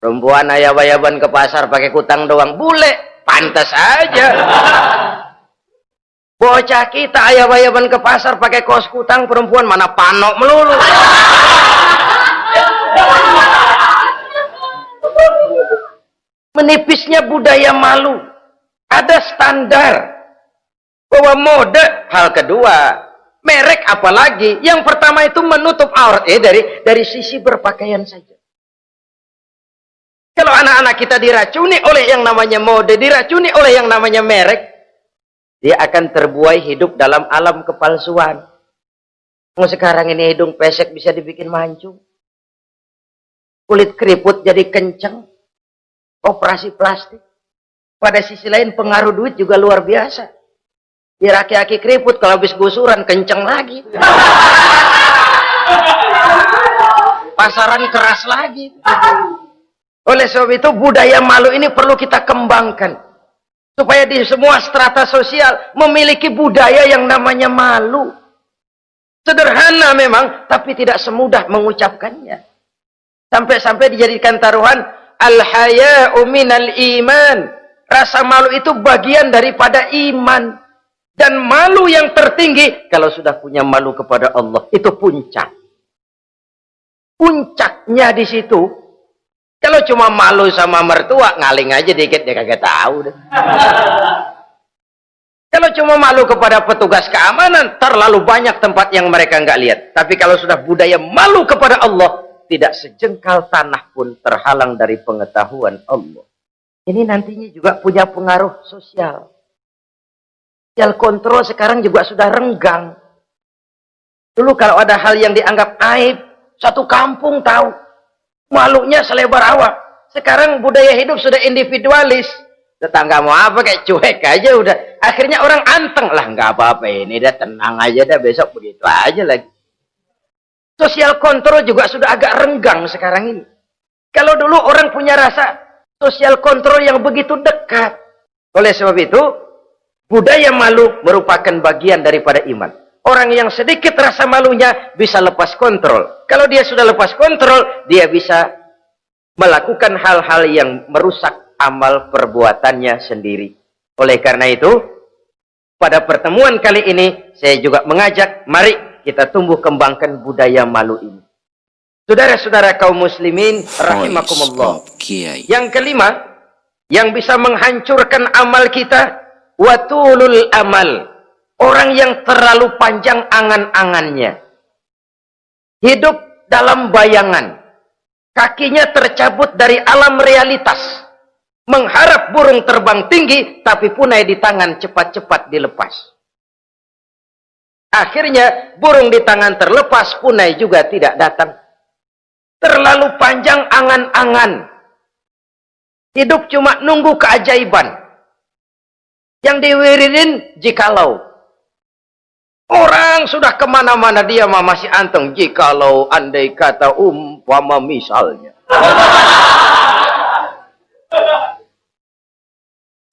Perempuan ayab-ayaban ke pasar pakai kutang doang, bule pantas aja. Bocah kita ayab-ayaban ke pasar pakai kaos kutang, perempuan mana panok melulu. Menipisnya budaya malu. Ada standar bahwa mode hal kedua, merek apalagi. Yang pertama itu menutup aurat dari sisi berpakaian saja. Kalau anak-anak kita diracuni oleh yang namanya mode, diracuni oleh yang namanya merek, dia akan terbuai hidup dalam alam kepalsuan. Sekarang ini hidung pesek bisa dibikin mancung. Kulit keriput jadi kenceng. Operasi plastik. Pada sisi lain pengaruh duit juga luar biasa. Di aki-aki keriput kalau habis gusuran kenceng lagi. Pasaran keras lagi. Oleh sebab itu budaya malu ini perlu kita kembangkan. Supaya di semua strata sosial memiliki budaya yang namanya malu. Sederhana memang, tapi tidak semudah mengucapkannya. Sampai-sampai dijadikan taruhan al-haya'u minal iman. Rasa malu itu bagian daripada iman. Dan malu yang tertinggi, kalau sudah punya malu kepada Allah, itu puncak. Puncaknya di situ. Kalau cuma malu sama mertua, ngaling aja dikit, dia kagak tahu deh. Kalau cuma malu kepada petugas keamanan, terlalu banyak tempat yang mereka nggak lihat. Tapi kalau sudah budaya malu kepada Allah, tidak sejengkal tanah pun terhalang dari pengetahuan Allah. Ini nantinya juga punya pengaruh sosial. Sosial kontrol sekarang juga sudah renggang. Dulu kalau ada hal yang dianggap aib, satu kampung tahu. Malunya selebar awak. Sekarang budaya hidup sudah individualis. Tetangga mau apa kayak cuek aja udah. Akhirnya orang anteng lah, nggak apa-apa ini dah, tenang aja dah, besok begitu aja lagi. Sosial kontrol juga sudah agak renggang sekarang ini. Kalau dulu orang punya rasa sosial kontrol yang begitu dekat. Oleh sebab itu, budaya malu merupakan bagian daripada iman. Orang yang sedikit rasa malunya bisa lepas kontrol. Kalau dia sudah lepas kontrol, dia bisa melakukan hal-hal yang merusak amal perbuatannya sendiri. Oleh karena itu, pada pertemuan kali ini, saya juga mengajak, mari kita tumbuh kembangkan budaya malu ini. Saudara-saudara kaum muslimin rahimakumullah. Yang kelima, yang bisa menghancurkan amal kita, watulul amal. Orang yang terlalu panjang angan-angannya. Hidup dalam bayangan. Kakinya tercabut dari alam realitas. Mengharap burung terbang tinggi, tapi punai di tangan cepat-cepat dilepas. Akhirnya burung di tangan terlepas, punai juga tidak datang. Terlalu panjang angan-angan. Hidup cuma nunggu keajaiban. Yang diwiridin jikalau. Orang sudah kemana-mana, dia masih anteng. Jikalau, andai kata, umpama misalnya.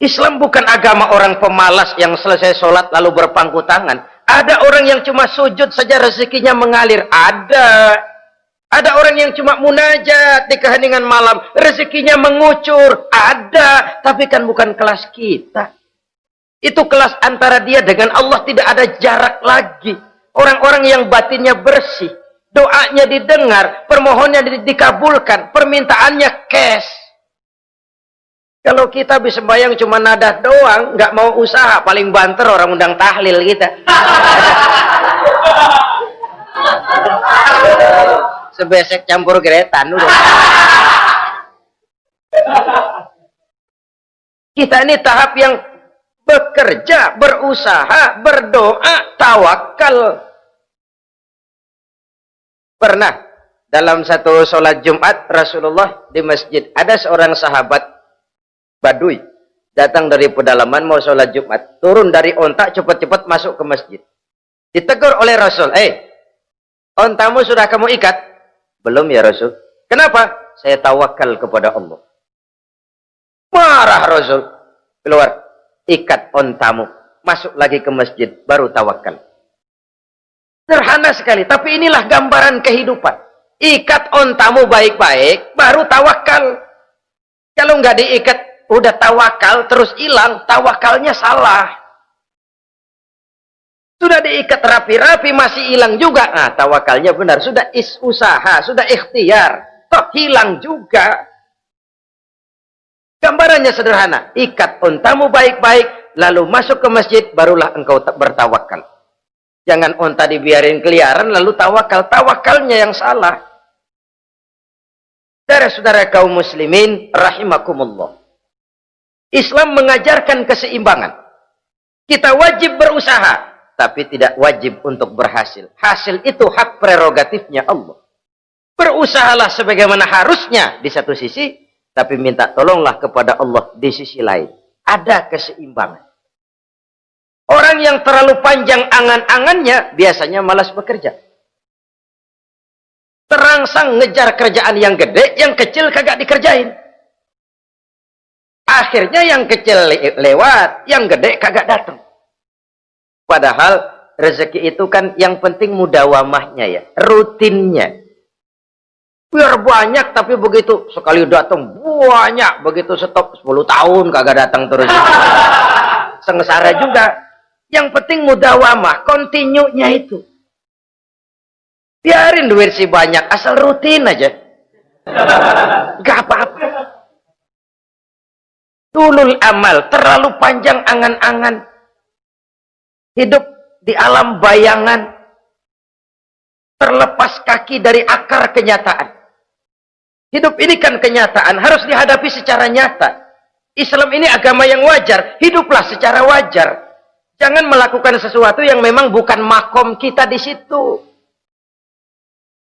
Islam bukan agama orang pemalas yang selesai sholat lalu berpangku tangan. Ada orang yang cuma sujud saja rezekinya mengalir. Ada. Ada orang yang cuma munajat di keheningan malam, rezekinya mengucur. Ada. Tapi kan bukan kelas kita. Itu kelas antara dia dengan Allah, tidak ada jarak lagi. Orang-orang yang batinnya bersih, doanya didengar, permohonannya dikabulkan, permintaannya cash. Kalau kita bisa bayang cuma nada doang, nggak mau usaha, paling banter orang undang tahlil kita. Sebesek campur geretan udah. Kita ini tahap yang bekerja, berusaha, berdoa, tawakal. Pernah dalam satu sholat Jumat Rasulullah di masjid, ada seorang sahabat Badui datang dari pedalaman mau sholat Jumat, turun dari onta cepat-cepat masuk ke masjid. Ditegur oleh Rasul, ontamu sudah kamu ikat? Belum ya Rasul. Kenapa? Saya tawakal kepada Allah. Marah Rasul. Keluar. Ikat ontamu. Masuk lagi ke masjid. Baru tawakal. Sederhana sekali. Tapi inilah gambaran kehidupan. Ikat ontamu baik-baik. Baru tawakal. Kalau nggak diikat. Udah tawakal. Terus hilang. Tawakalnya salah. Sudah diikat rapi-rapi. Masih hilang juga. Nah tawakalnya benar. Sudah usaha. Sudah ikhtiar. Toh hilang juga. Gambarannya sederhana. Ikat ontamu baik-baik. Lalu masuk ke masjid. Barulah engkau bertawakal. Jangan onta dibiarin keliaran. Lalu tawakal. Tawakalnya yang salah. Saudara-saudara kaum muslimin. Rahimakumullah. Islam mengajarkan keseimbangan. Kita wajib berusaha. Tapi tidak wajib untuk berhasil. Hasil itu hak prerogatifnya Allah. Berusahalah sebagaimana harusnya di satu sisi, tapi minta tolonglah kepada Allah di sisi lain. Ada keseimbangan. Orang yang terlalu panjang angan-angannya, biasanya malas bekerja. Terangsang ngejar kerjaan yang gede, yang kecil kagak dikerjain. Akhirnya yang kecil lewat, yang gede kagak datang. Padahal rezeki itu kan yang penting mudawamahnya ya, rutinnya. Biar banyak tapi begitu sekali datang banyak, begitu stop 10 tahun kagak datang terus. Sengsara juga. Yang penting mudawamah, kontinunya itu. Biarin duit sih banyak, asal rutin aja. Gak apa-apa. Tulul amal, terlalu panjang angan-angan. Hidup di alam bayangan. Terlepas kaki dari akar kenyataan. Hidup ini kan kenyataan, harus dihadapi secara nyata. Islam ini agama yang wajar, hiduplah secara wajar. Jangan melakukan sesuatu yang memang bukan makom kita di situ.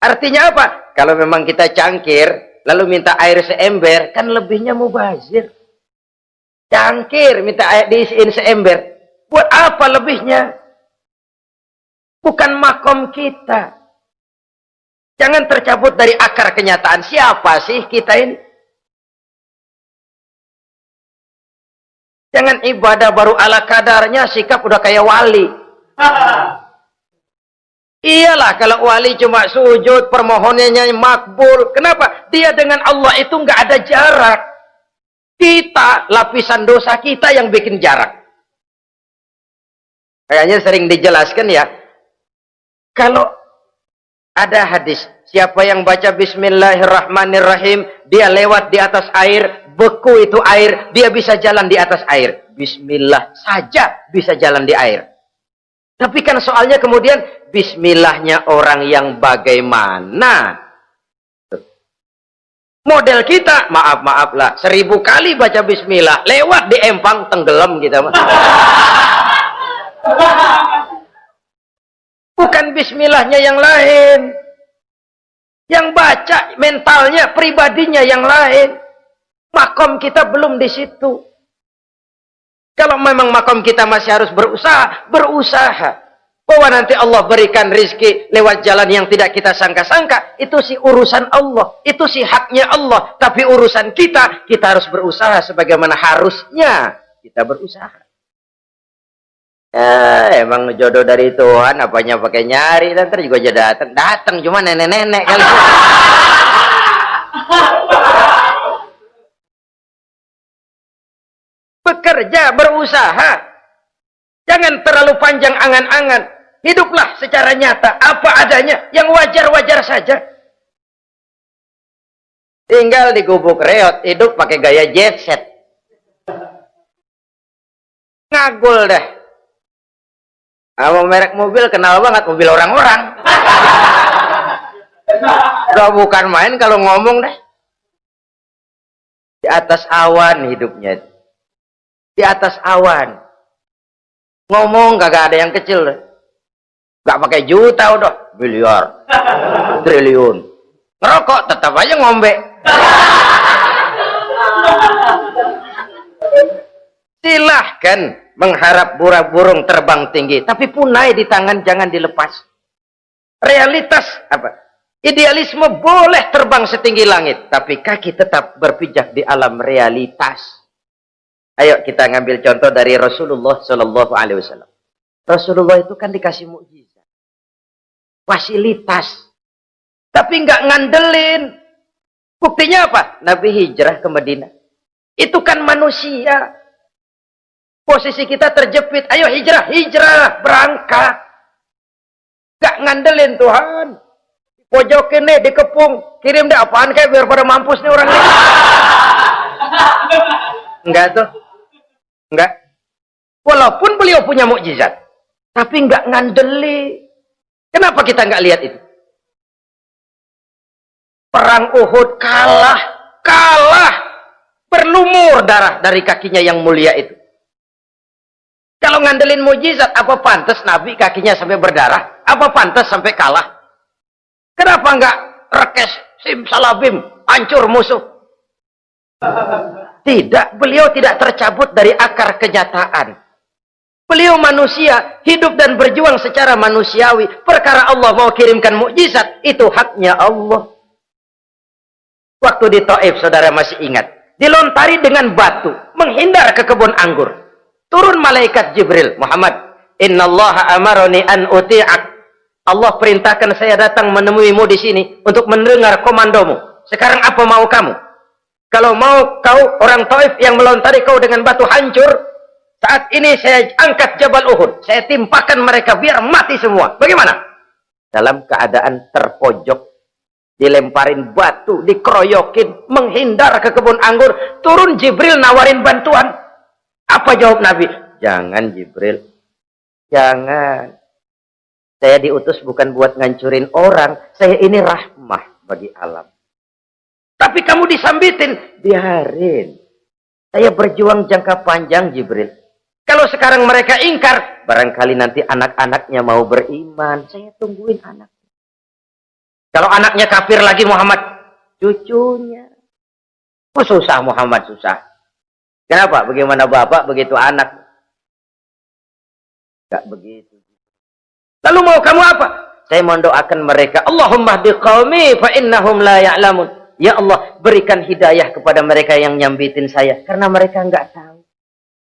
Artinya apa? Kalau memang kita cangkir, lalu minta air seember, kan lebihnya mubazir. Cangkir, minta air diisiin seember. Buat apa lebihnya? Bukan makom kita. Jangan tercabut dari akar kenyataan. Siapa sih kita ini? Jangan ibadah baru ala kadarnya, sikap udah kayak wali. Iyalah kalau wali cuma sujud, permohonannya makbul. Kenapa? Dia dengan Allah itu nggak ada jarak. Kita, lapisan dosa kita yang bikin jarak. Kayaknya sering dijelaskan ya. Kalau ada hadis, siapa yang baca Bismillahirrahmanirrahim, dia lewat di atas air, beku itu air, dia bisa jalan di atas air. Bismillah saja bisa jalan di air. Tapi kan soalnya kemudian, Bismillahnya orang yang bagaimana? Model kita, maaf lah, 1000 kali baca Bismillah, lewat di empang, tenggelam kita. Bukan Bismillahnya yang lain. Yang baca mentalnya, pribadinya yang lain. Makom kita belum di situ. Kalau memang makom kita masih harus berusaha, berusaha. Bahwa nanti Allah berikan rizki lewat jalan yang tidak kita sangka-sangka, itu sih urusan Allah. Itu sih haknya Allah. Tapi urusan kita harus berusaha sebagaimana harusnya kita berusaha. Emang jodoh dari Tuhan, apanya pakai nyari, nanti juga aja datang cuma nenek-nenek kali. Bekerja, berusaha, jangan terlalu panjang angan-angan. Hiduplah secara nyata, apa adanya, yang wajar-wajar saja. Tinggal di gubuk reot, hidup pakai gaya jet set. Ngagul dah. Sama merek mobil kenal banget, mobil orang-orang. Udah bukan main kalau ngomong deh. Di atas awan hidupnya. Di atas awan. Ngomong kagak ada yang kecil deh. Gak pakai juta udah, miliar, triliun. Ngerokok tetap aja ngombe. Silahkan mengharap burung terbang tinggi, tapi punai di tangan jangan dilepas. Realitas apa? Idealisme boleh terbang setinggi langit, tapi kaki tetap berpijak di alam realitas. Ayo kita ngambil contoh dari Rasulullah Shallallahu Alaihi Wasallam. Rasulullah itu kan dikasih mukjizat, fasilitas, tapi nggak ngandelin. Buktinya apa? Nabi hijrah ke Madinah. Itu kan manusia. Posisi kita terjepit. Ayo hijrah, hijrah, berangkat. Gak ngandelin Tuhan. Pojokin nih, dikepung. Kirim deh apaan kayak biar pada mampus nih orang ini. Enggak tuh. Enggak. Walaupun beliau punya mukjizat. Tapi enggak ngandeli. Kenapa kita enggak lihat itu? Perang Uhud kalah. Kalah. Berlumur darah dari kakinya yang mulia itu. Kalau ngandelin mukjizat, apa pantas Nabi kakinya sampai berdarah? Apa pantas sampai kalah? Kenapa enggak rekes, simsalabim, hancur musuh? Tidak, beliau tidak tercabut dari akar kenyataan. Beliau manusia, hidup dan berjuang secara manusiawi. Perkara Allah mau kirimkan mukjizat, itu haknya Allah. Waktu di Taif, saudara masih ingat, dilontari dengan batu, menghindar ke kebun anggur. Turun malaikat Jibril, Muhammad, innallaha amaroni an uti'ak. Allah perintahkan saya datang menemuimu di sini untuk mendengar komandomu. Sekarang apa mau kamu? Kalau mau kau orang Taif yang melontari kau dengan batu hancur, saat ini saya angkat Jabal Uhud, saya timpakan mereka biar mati semua. Bagaimana? Dalam keadaan terpojok, dilemparin batu, dikeroyokin, menghindar ke kebun anggur, turun Jibril nawarin bantuan. Apa jawab Nabi? Jangan Jibril, jangan. Saya diutus bukan buat ngancurin orang. Saya ini rahmah bagi alam. Tapi kamu disambitin. Biarin. Saya berjuang jangka panjang Jibril. Kalau sekarang mereka ingkar. Barangkali nanti anak-anaknya mau beriman. Saya tungguin anak. Kalau anaknya kafir lagi Muhammad. Cucunya. Oh susah Muhammad, susah. Kenapa? Bagaimana bapak begitu anak? Gak begitu. Lalu mau kamu apa? Saya mendoakan mereka. Allahumma hdi qaumi fa innahum la ya'lamun. Ya Allah, berikan hidayah kepada mereka yang nyambitin saya. Karena mereka enggak tahu.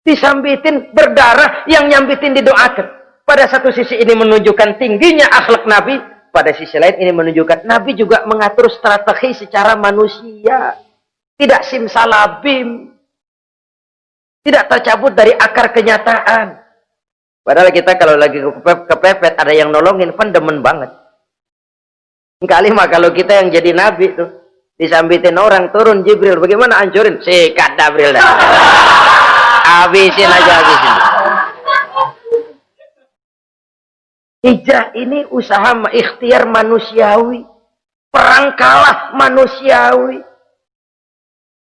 Disambitin, berdarah, yang nyambitin didoakan. Pada satu sisi ini menunjukkan tingginya akhlak Nabi. Pada sisi lain ini menunjukkan Nabi juga mengatur strategi secara manusia. Tidak simsalabim. Tidak tercabut dari akar kenyataan. Padahal kita kalau lagi kepepet ada yang nolongin, kan demen banget. Kali mah kalau kita yang jadi nabi tuh, disambitin orang, turun Jibril, bagaimana hancurin? Sikat Jibril dah. Habisin aja, habisin. Hijrah ini usaha ikhtiar manusiawi. Perang kalah manusiawi.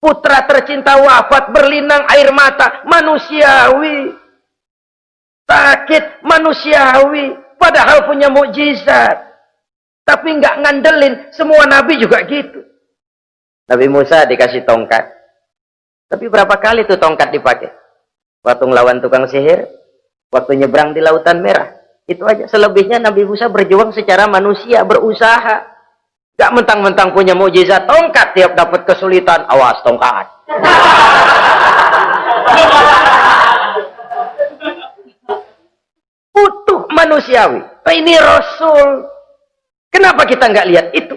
Putra tercinta wafat, berlinang air mata, manusiawi. Sakit manusiawi, padahal punya mukjizat. Tapi nggak ngandelin, semua nabi juga gitu. Nabi Musa dikasih tongkat. Tapi berapa kali tuh tongkat dipakai? Waktu ngelawan tukang sihir, waktu nyebrang di Lautan Merah. Itu aja. Selebihnya Nabi Musa berjuang secara manusia, berusaha. Gak mentang-mentang punya mukjizat tongkat, tiap dapat kesulitan, awas tongkat. Utuh manusiawi. Ini Rasul. Kenapa kita nggak lihat itu?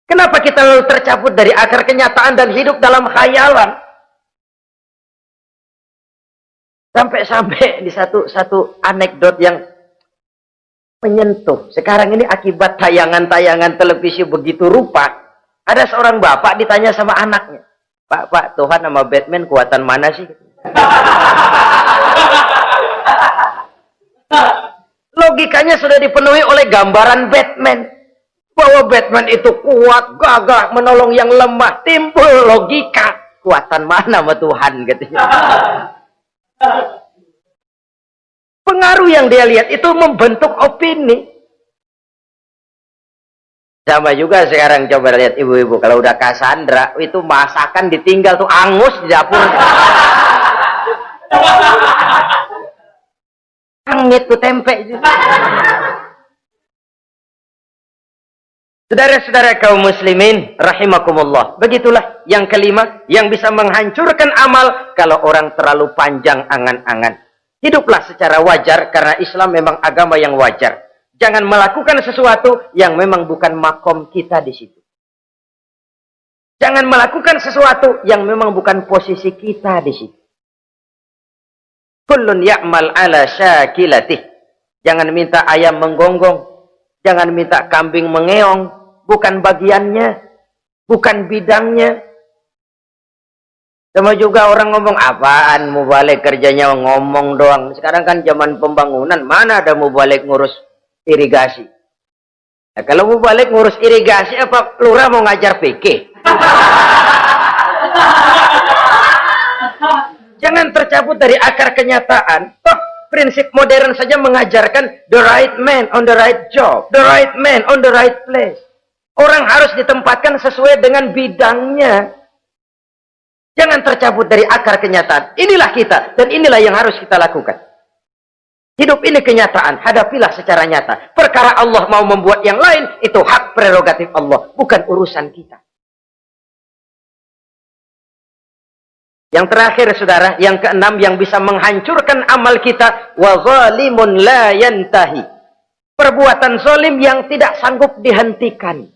Kenapa kita lalu tercabut dari akar kenyataan dan hidup dalam khayalan? Sampai-sampai di satu anekdot yang menyentuh. Sekarang ini akibat tayangan-tayangan televisi begitu rupa, ada seorang bapak ditanya sama anaknya, Pak, Tuhan sama Batman kuatan mana sih? Logikanya sudah dipenuhi oleh gambaran Batman. Bahwa Batman itu kuat, gagah, menolong yang lemah. Timbul logika. Kuatan mana sama Tuhan? Katanya. Pengaruh yang dia lihat itu membentuk opini. Sama juga sekarang coba lihat ibu-ibu. Kalau udah Cassandra, itu masakan ditinggal tuh angus di dapur. Angit tuh tempe juga. Saudara-saudara kaum muslimin rahimakumullah. Begitulah yang kelima yang bisa menghancurkan amal kalau orang terlalu panjang angan-angan. Hiduplah secara wajar karena Islam memang agama yang wajar. Jangan melakukan sesuatu yang memang bukan makom kita di situ. Jangan melakukan sesuatu yang memang bukan posisi kita di situ. Kullun ya'mal ala syakilatih. Jangan minta ayam menggonggong. Jangan minta kambing mengeong. Bukan bagiannya. Bukan bidangnya. Sama juga orang ngomong, apaan mubalik kerjanya ngomong doang. Sekarang kan zaman pembangunan. Mana ada mubalik ngurus irigasi. Nah, kalau mubalik ngurus irigasi, apa lurah mau ngajar PK? Jangan tercabut dari akar kenyataan. Toh, prinsip modern saja mengajarkan the right man on the right job. The right man on the right place. Orang harus ditempatkan sesuai dengan bidangnya. Jangan tercabut dari akar kenyataan. Inilah kita. Dan inilah yang harus kita lakukan. Hidup ini kenyataan. Hadapilah secara nyata. Perkara Allah mau membuat yang lain. Itu hak prerogatif Allah. Bukan urusan kita. Yang terakhir saudara. Yang keenam yang bisa menghancurkan amal kita. Wa zalimun la yantahi. Perbuatan zalim yang tidak sanggup dihentikan.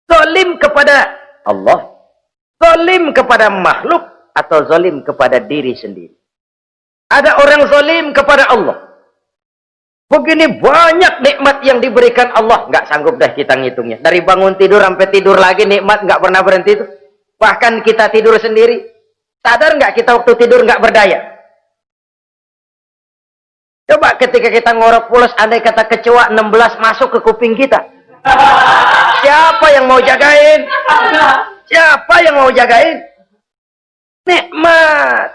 Zalim kepada Allah. Zalim kepada makhluk atau zalim kepada diri sendiri. Ada orang zalim kepada Allah. Begini banyak nikmat yang diberikan Allah. Nggak sanggup dah kita ngitungnya. Dari bangun tidur sampai tidur lagi nikmat nggak pernah berhenti itu. Bahkan kita tidur sendiri. Sadar nggak kita waktu tidur nggak berdaya? Coba ketika kita ngorok pulas, andai kata kecoa 16 masuk ke kuping kita. Siapa yang mau jagain? Siapa yang mau jagain? Nikmat.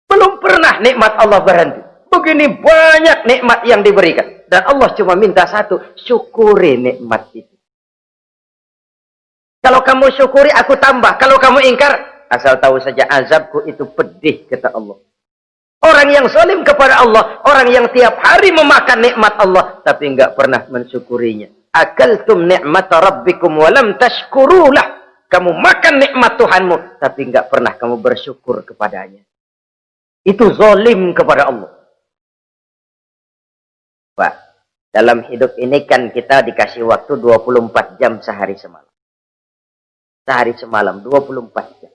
Belum pernah nikmat Allah berhenti. Begini banyak nikmat yang diberikan. Dan Allah cuma minta satu. Syukuri nikmat itu. Kalau kamu syukuri, aku tambah. Kalau kamu ingkar, asal tahu saja azabku itu pedih, kata Allah. Orang yang zalim kepada Allah. Orang yang tiap hari memakan nikmat Allah. Tapi enggak pernah mensyukurinya. Akaltum ni'mata rabbikum walam tashkurulah. Kamu makan nikmat Tuhanmu, tapi enggak pernah kamu bersyukur kepadanya. Itu zalim kepada Allah. Pak, dalam hidup ini kan kita dikasih waktu 24 jam sehari semalam. Sehari semalam, 24 jam.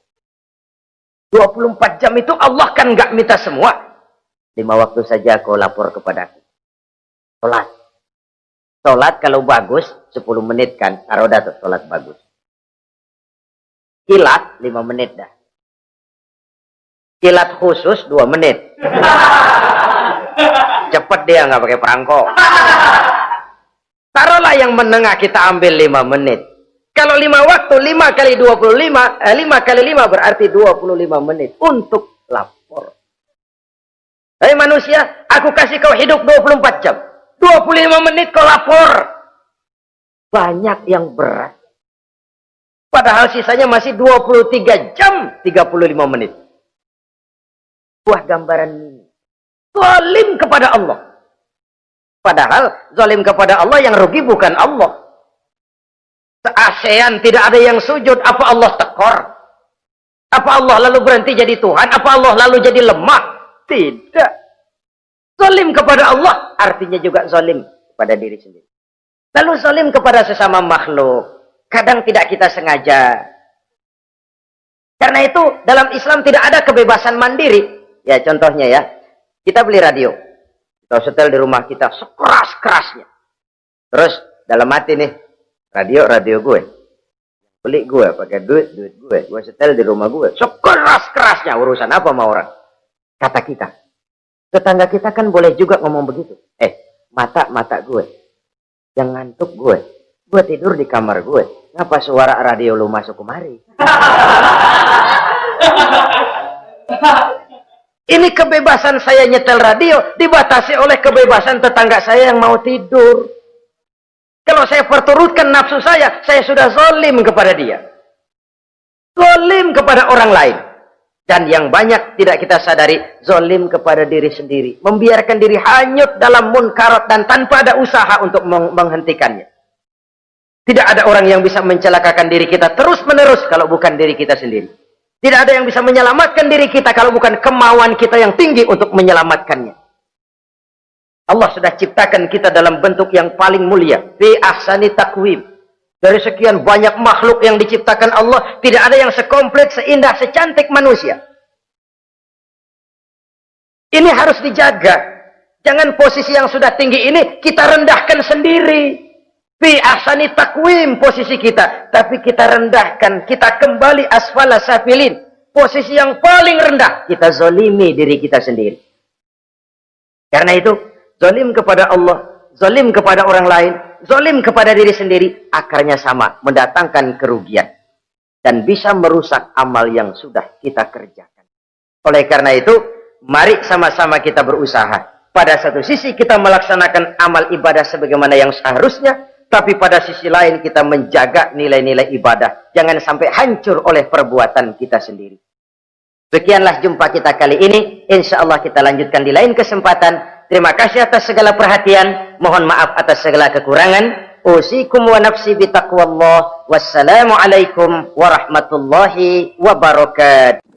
24 jam itu Allah kan enggak minta semua. 5 waktu saja kau lapor kepadaku. Sholat. Sholat kalau bagus 10 menit kan. Taruh dah tuh sholat bagus. Kilat 5 menit dah. Kilat khusus 2 menit. Cepet dia nggak pakai perangko. Taruhlah yang menengah kita ambil 5 menit. Kalau 5 waktu 5 kali 25, 5 kali 5 berarti 25 menit untuk lapor. Hei manusia, aku kasih kau hidup 24 jam. 25 menit kau lapor. Banyak yang berat. Padahal sisanya masih 23 jam 35 menit. Buah gambaran zalim kepada Allah. Padahal zalim kepada Allah yang rugi bukan Allah. Se-ASEAN tidak ada yang sujud. Apa Allah tekor? Apa Allah lalu berhenti jadi Tuhan? Apa Allah lalu jadi lemah? Tidak. Zalim kepada Allah artinya juga zalim kepada diri sendiri. Lalu zalim kepada sesama makhluk. Kadang tidak kita sengaja. Karena itu dalam Islam tidak ada kebebasan mandiri. Ya contohnya ya. Kita beli radio. Kita setel di rumah kita sekeras-kerasnya. Terus dalam hati nih. Radio gue. Beli gue pakai duit gue. Gue setel di rumah gue. Sekeras-kerasnya. Urusan apa sama orang? Kata kita. Tetangga kita kan boleh juga ngomong begitu. Mata gue. Yang ngantuk gue. Gue tidur di kamar gue. Ngapa suara radio lu masuk kemari? Ini kebebasan saya nyetel radio dibatasi oleh kebebasan tetangga saya yang mau tidur. Kalau saya perturutkan nafsu saya sudah zalim kepada dia. Zalim kepada orang lain. Dan yang banyak tidak kita sadari, zalim kepada diri sendiri. Membiarkan diri hanyut dalam munkarat dan tanpa ada usaha untuk menghentikannya. Tidak ada orang yang bisa mencelakakan diri kita terus-menerus kalau bukan diri kita sendiri. Tidak ada yang bisa menyelamatkan diri kita kalau bukan kemauan kita yang tinggi untuk menyelamatkannya. Allah sudah ciptakan kita dalam bentuk yang paling mulia. Fi ahsani taqwim. Dari sekian banyak makhluk yang diciptakan Allah, tidak ada yang sekomplit, seindah, secantik manusia. Ini harus dijaga. Jangan posisi yang sudah tinggi ini kita rendahkan sendiri. Fi ahsani taqwim posisi kita. Tapi kita rendahkan, kita kembali asfala safilin. Posisi yang paling rendah, kita zalimi diri kita sendiri. Karena itu, zalim kepada Allah, zalim kepada orang lain, zalim kepada diri sendiri, akarnya sama, mendatangkan kerugian. Dan bisa merusak amal yang sudah kita kerjakan. Oleh karena itu, mari sama-sama kita berusaha. Pada satu sisi kita melaksanakan amal ibadah sebagaimana yang seharusnya, tapi pada sisi lain kita menjaga nilai-nilai ibadah. Jangan sampai hancur oleh perbuatan kita sendiri. Sekianlah jumpa kita kali ini. Insya Allah kita lanjutkan di lain kesempatan. Terima kasih atas segala perhatian. Mohon maaf atas segala kekurangan. Usikum wa nafsi bitaqwallah. Wassalamualaikum warahmatullahi wabarakatuh.